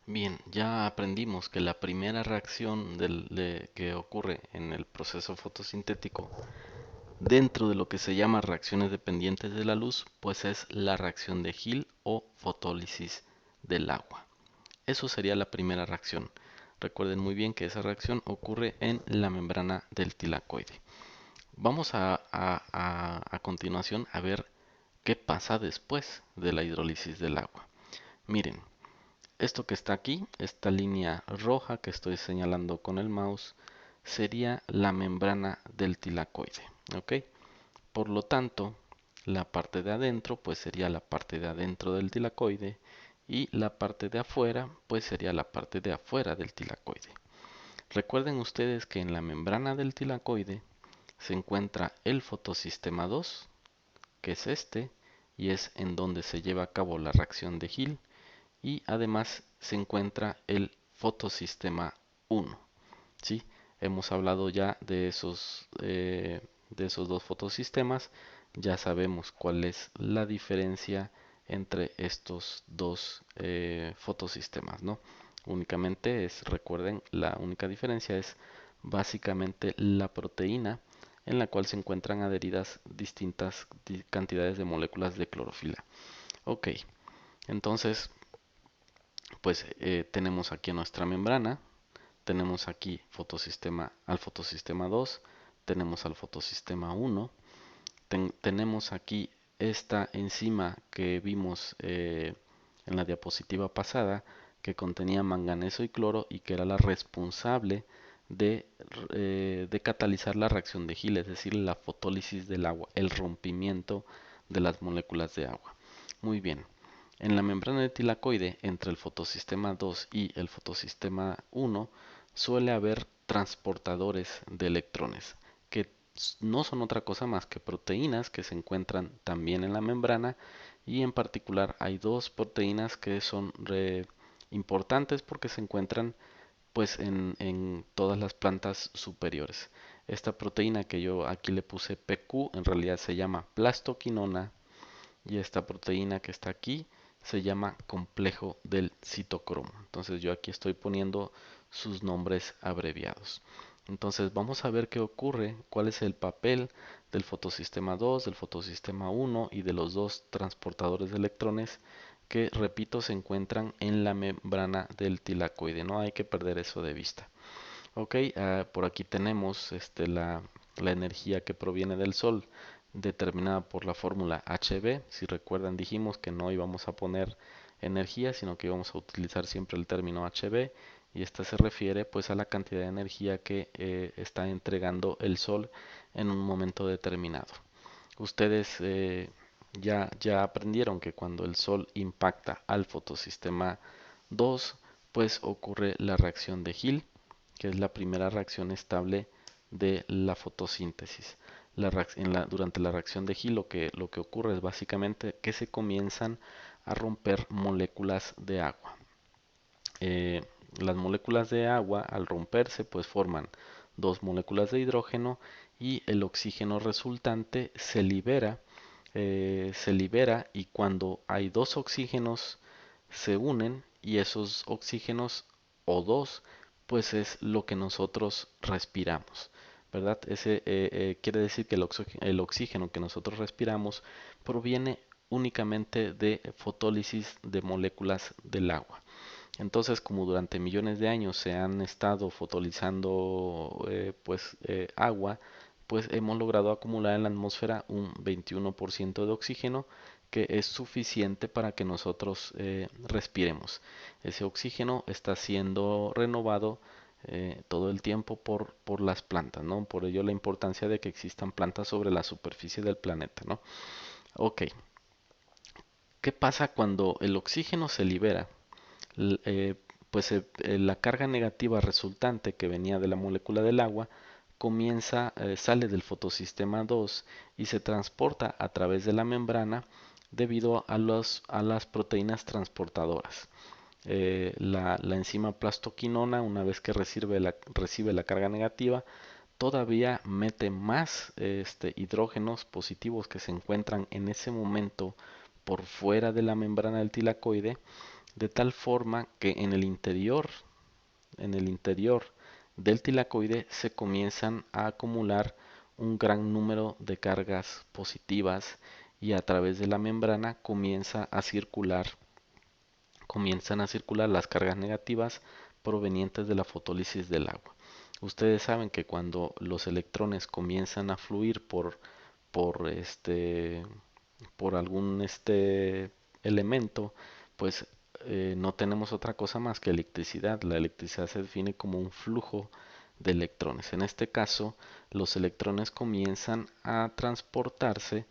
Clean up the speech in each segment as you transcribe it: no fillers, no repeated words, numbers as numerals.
Bien, ya aprendimos que la primera reacción que ocurre en el proceso fotosintético dentro de lo que se llama reacciones dependientes de la luz, pues es la reacción de Hill o fotólisis del agua. Eso sería la primera reacción. Recuerden muy bien que esa reacción ocurre en la membrana del tilacoide. Vamos a continuación a ver qué pasa después de la hidrólisis del agua. Miren, esto que está aquí, esta línea roja que estoy señalando con el mouse, sería la membrana del tilacoide. ¿Ok? Por lo tanto, la parte de adentro pues sería la parte de adentro del tilacoide y la parte de afuera pues sería la parte de afuera del tilacoide. Recuerden ustedes que en la membrana del tilacoide se encuentra el fotosistema 2, que es este, y es en donde se lleva a cabo la reacción de Hill, y además se encuentra el fotosistema 1. ¿Sí? Hemos hablado ya de esos dos fotosistemas, ya sabemos cuál es la diferencia entre estos dos fotosistemas, ¿no? Únicamente recuerden, la única diferencia es básicamente la proteína en la cual se encuentran adheridas distintas cantidades de moléculas de clorofila. Ok, entonces pues tenemos aquí nuestra membrana, tenemos aquí al fotosistema 2, tenemos al fotosistema 1, tenemos aquí esta enzima que vimos en la diapositiva pasada que contenía manganeso y cloro y que era la responsable de catalizar la reacción de Gill, es decir, la fotólisis del agua, el rompimiento de las moléculas de agua. Muy bien, en la membrana de tilacoide, entre el fotosistema 2 y el fotosistema 1, suele haber transportadores de electrones, que no son otra cosa más que proteínas que se encuentran también en la membrana, y en particular hay dos proteínas que son importantes porque se encuentran pues en todas las plantas superiores. Esta proteína que yo aquí le puse PQ en realidad se llama plastoquinona, y esta proteína que está aquí se llama complejo del citocromo. Entonces yo aquí estoy poniendo sus nombres abreviados. Entonces vamos a ver qué ocurre, cuál es el papel del fotosistema 2, del fotosistema 1 y de los dos transportadores de electrones que, repito, se encuentran en la membrana del tilacoide. No hay que perder eso de vista. Ok, por aquí tenemos la energía que proviene del Sol, determinada por la fórmula Hb. Si recuerdan, dijimos que no íbamos a poner energía, sino que íbamos a utilizar siempre el término Hb, y esta se refiere pues a la cantidad de energía que está entregando el Sol en un momento determinado. Ustedes ya aprendieron que cuando el Sol impacta al fotosistema 2, pues ocurre la reacción de Hill, que es la primera reacción estable de la fotosíntesis. Durante la reacción de Hill lo que ocurre es básicamente que se comienzan a romper moléculas de agua. Eh, las moléculas de agua al romperse pues forman dos moléculas de hidrógeno, y el oxígeno resultante se libera, y cuando hay dos oxígenos se unen, y esos oxígenos O2 pues es lo que nosotros respiramos, ¿verdad? Quiere decir que el oxígeno que nosotros respiramos proviene únicamente de fotólisis de moléculas del agua. Entonces, como durante millones de años se han estado fotolizando agua, pues hemos logrado acumular en la atmósfera un 21% de oxígeno, que es suficiente para que nosotros respiremos. Ese oxígeno está siendo renovado todo el tiempo por las plantas, ¿no? Por ello la importancia de que existan plantas sobre la superficie del planeta, ¿no? Ok, ¿qué pasa cuando el oxígeno se libera? L- eh, la carga negativa resultante que venía de la molécula del agua sale del fotosistema 2 y se transporta a través de la membrana debido a las proteínas transportadoras. La enzima plastoquinona, una vez que recibe la carga negativa, todavía mete más hidrógenos positivos que se encuentran en ese momento por fuera de la membrana del tilacoide, de tal forma que en el interior del tilacoide se comienzan a acumular un gran número de cargas positivas y a través de la membrana comienzan a circular las cargas negativas provenientes de la fotólisis del agua. Ustedes saben que cuando los electrones comienzan a fluir por por algún elemento, pues no tenemos otra cosa más que electricidad. La electricidad se define como un flujo de electrones. En este caso, los electrones comienzan a transportarse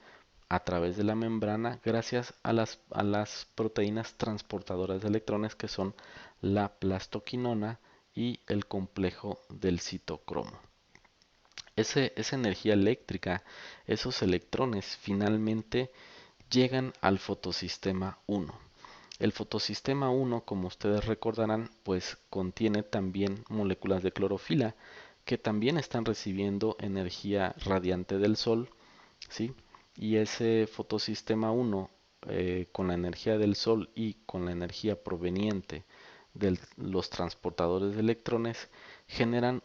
a través de la membrana gracias a las proteínas transportadoras de electrones que son la plastoquinona y el complejo del citocromo. Esa energía eléctrica, esos electrones finalmente llegan al fotosistema 1. El fotosistema 1, como ustedes recordarán, pues contiene también moléculas de clorofila que también están recibiendo energía radiante del sol, ¿sí? Y ese fotosistema 1, con la energía del sol y con la energía proveniente de los transportadores de electrones, generan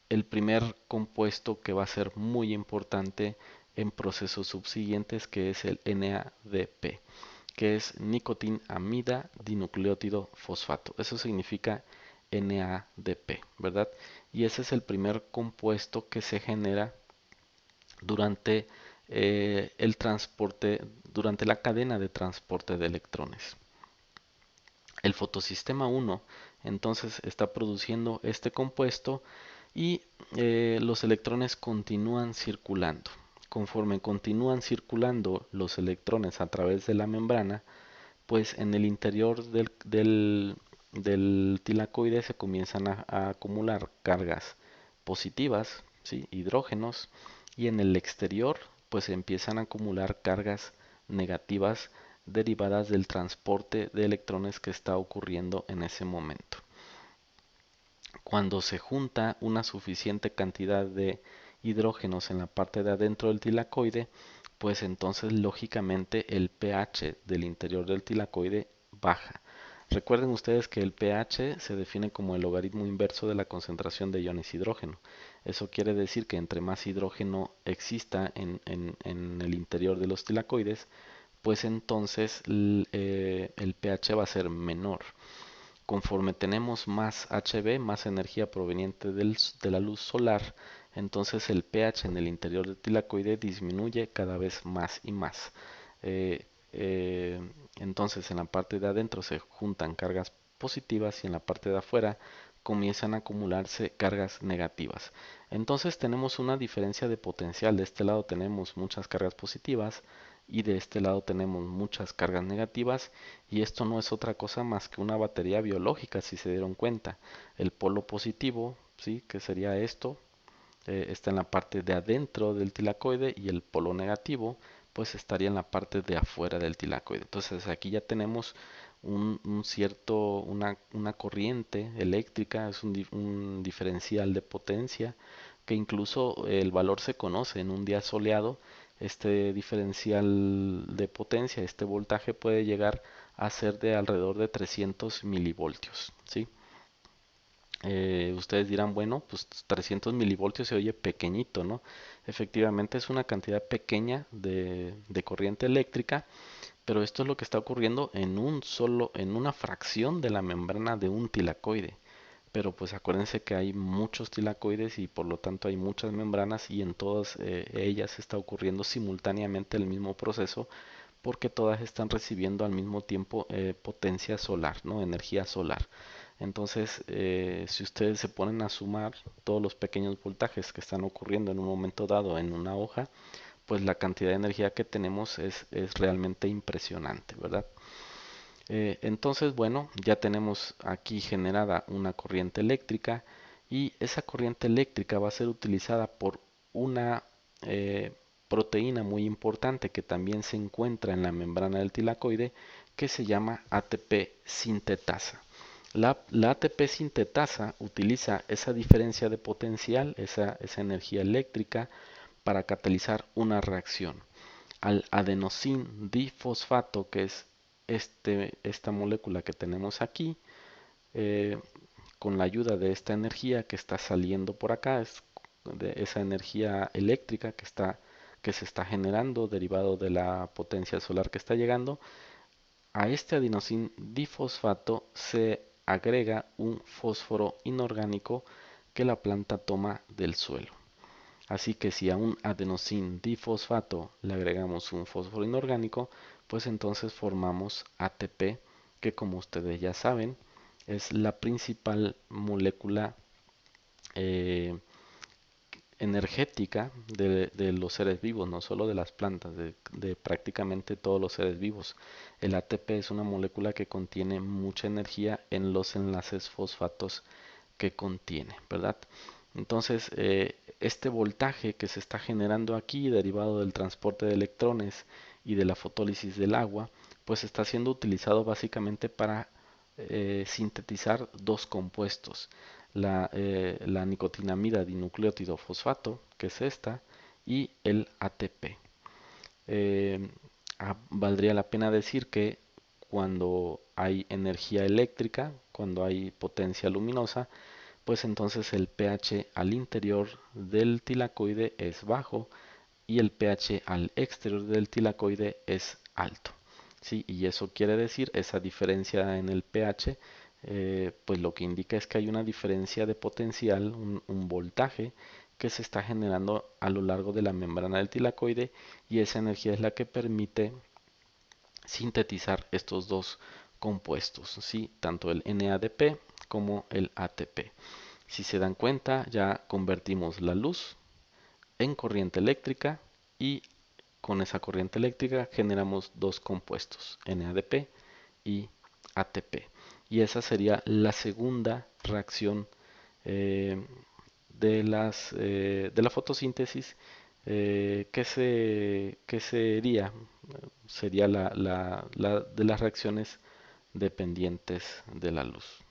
el primer compuesto que va a ser muy importante en procesos subsiguientes, que es el NADP, que es nicotinamida dinucleótido fosfato. Eso significa NADP, ¿verdad? Y ese es el primer compuesto que se genera durante el transporte, durante la cadena de transporte de electrones. El fotosistema 1 entonces está produciendo este compuesto y los electrones continúan circulando. Conforme continúan circulando los electrones a través de la membrana, pues en el interior del tilacoide se comienzan a acumular cargas positivas, ¿sí? Hidrógenos, y en el exterior pues se empiezan a acumular cargas negativas derivadas del transporte de electrones que está ocurriendo en ese momento. Cuando se junta una suficiente cantidad de hidrógenos en la parte de adentro del tilacoide, pues entonces lógicamente el pH del interior del tilacoide baja. Recuerden ustedes que el pH se define como el logaritmo inverso de la concentración de iones hidrógeno. Eso quiere decir que entre más hidrógeno exista en el interior de los tilacoides, pues entonces el pH va a ser menor. Conforme tenemos más Hb, más energía proveniente de la luz solar, entonces el pH en el interior del tilacoide disminuye cada vez más y más. Eh, eh, entonces en la parte de adentro se juntan cargas positivas y en la parte de afuera comienzan a acumularse cargas negativas. Entonces tenemos una diferencia de potencial. De este lado tenemos muchas cargas positivas y de este lado tenemos muchas cargas negativas, y esto no es otra cosa más que una batería biológica, si se dieron cuenta. El polo positivo, ¿sí? Que sería esto, está en la parte de adentro del tilacoide, y el polo negativo pues estaría en la parte de afuera del tilacoide. Entonces aquí ya tenemos una corriente eléctrica, es un diferencial de potencia que incluso el valor se conoce en un día soleado. Este diferencial de potencia, este voltaje puede llegar a ser de alrededor de 300 milivoltios, ¿sí? Ustedes dirán, bueno, pues 300 milivoltios se oye pequeñito, ¿no? Efectivamente es una cantidad pequeña de corriente eléctrica, pero esto es lo que está ocurriendo en una fracción de la membrana de un tilacoide. Pero pues acuérdense que hay muchos tilacoides y por lo tanto hay muchas membranas, y en todas ellas está ocurriendo simultáneamente el mismo proceso, porque todas están recibiendo al mismo tiempo potencia solar, ¿no? Energía solar. Entonces, si ustedes se ponen a sumar todos los pequeños voltajes que están ocurriendo en un momento dado en una hoja, pues la cantidad de energía que tenemos es realmente impresionante, ¿verdad? Entonces, bueno, ya tenemos aquí generada una corriente eléctrica, y esa corriente eléctrica va a ser utilizada por una proteína muy importante que también se encuentra en la membrana del tilacoide, que se llama ATP sintetasa. La ATP sintetasa utiliza esa diferencia de potencial, esa energía eléctrica, para catalizar una reacción. Al adenosin difosfato, que es esta molécula que tenemos aquí, eh, con la ayuda de esta energía que está saliendo por acá, es de esa energía eléctrica que se está generando derivado de la potencia solar que está llegando, a este adenosín difosfato se agrega un fósforo inorgánico que la planta toma del suelo. Así que si a un adenosín difosfato le agregamos un fósforo inorgánico, pues entonces formamos ATP, que como ustedes ya saben, es la principal molécula eh, energética de los seres vivos, no solo de las plantas, de prácticamente todos los seres vivos. El ATP es una molécula que contiene mucha energía en los enlaces fosfatos que contiene, ¿verdad? Entonces, este voltaje que se está generando aquí, derivado del transporte de electrones y de la fotólisis del agua, pues está siendo utilizado básicamente para sintetizar dos compuestos, la nicotinamida dinucleótido fosfato, que es esta, y el ATP. Valdría la pena decir que cuando hay energía eléctrica, cuando hay potencia luminosa, pues entonces el pH al interior del tilacoide es bajo y el pH al exterior del tilacoide es alto. ¿Sí? Y eso quiere decir, esa diferencia en el pH, pues lo que indica es que hay una diferencia de potencial, un voltaje que se está generando a lo largo de la membrana del tilacoide, y esa energía es la que permite sintetizar estos dos compuestos, ¿sí? Tanto el NADP como el ATP. Si se dan cuenta, ya convertimos la luz en corriente eléctrica, y con esa corriente eléctrica generamos dos compuestos, NADP y ATP. Y esa sería la segunda reacción eh, de la fotosíntesis, que sería, sería la de las reacciones dependientes de la luz.